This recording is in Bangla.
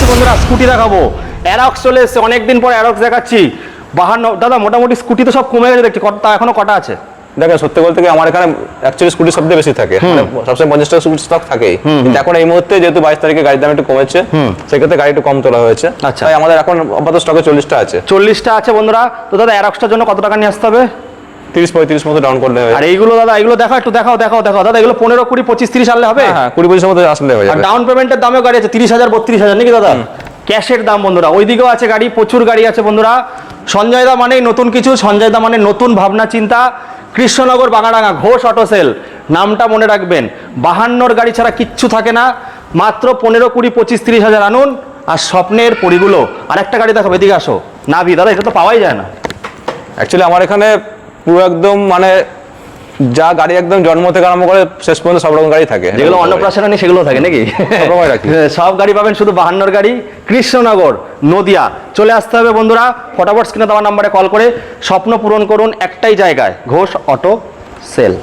বন্ধুরা, স্কুটি দেখাবো। অ্যারক্স চলে এসছে, অনেকদিন পর অ্যারক্স দেখাচ্ছি। 52 দাদা, মোটামুটি স্কুটি তো সব কমে গেছে দেখছি, এখনো কটা আছে? দেখেন, সত্যি বলতে কি আমার এখানে অ্যাকচুয়ালি স্কুটি সবচেয়ে বেশি থাকে, মানে সবসময় 50টা স্কুটি স্টক থাকেই, কিন্তু এখন এই মুহূর্তে যেহেতু 22 তারিখে গাড়ির দাম একটু কমেছে, সেক্ষেত্রে গাড়ি একটু কম তোলা হয়েছে। আচ্ছা, তাই আমাদের এখন আপাতত স্টকে 40টা আছে। 40টা আছে বন্ধুরা। তো দাদা, অ্যারক্সটার জন্য কত টাকা নিয়ে আসতে হবে? 30-35 মতো ডাউন করলে হবে। আর এইগুলো দাদা, এগুলো দেখাও একটু, দেখাও দাদা, এগুলো 15, 20, 25, 30 আনলে হবে? হ্যাঁ, 20-25 মতো আসলে হয়ে আর যাবে। ডাউন পেমেন্টের দামেও গাড়ি আছে 30,000, 32,000 নাকি দাদা? ক্যাশের দাম বন্ধুরা, ওইদিকেও আছে গাড়ি, প্রচুর গাড়ি আছে বন্ধুরা। সঞ্জয় দা মানেই নতুন কিছু, সঞ্জয় দা মানে নতুন ভাবনা চিন্তা। কৃষ্ণনগর, বাগাডাঙ্গা, ঘোষ অটো সেল, নামটা মনে রাখবেন। 52 গাড়ি ছাড়া কিচ্ছু থাকে না। মাত্র 15, 20, 25, 30,000 আনুন আর স্বপ্নের পরিগুলো। আর একটা গাড়ি দেখাবো, এদিকে আসো। নাভি দাদা, এটা তো পাওয়াই যায় না। অ্যাকচুয়ালি আমার এখানে পুরো একদম মানে যা গাড়ি একদম জন্ম থেকে আরম্ভ করে শেষ পর্যন্ত সব রকম গাড়ি থাকে, যেগুলো অন্নপ্রাশনে নেই সেগুলো থাকে নাকি? সব রকমই রাখি। সব গাড়ি পাবেন, শুধু 52 গাড়ি। কৃষ্ণনগর, নদিয়া চলে আসতে হবে বন্ধুরা। ফটাফট স্ক্রিনে দেওয়া নাম্বারে কল করে স্বপ্ন পূরণ করুন একটাই জায়গায়, ঘোষ অটো সেল।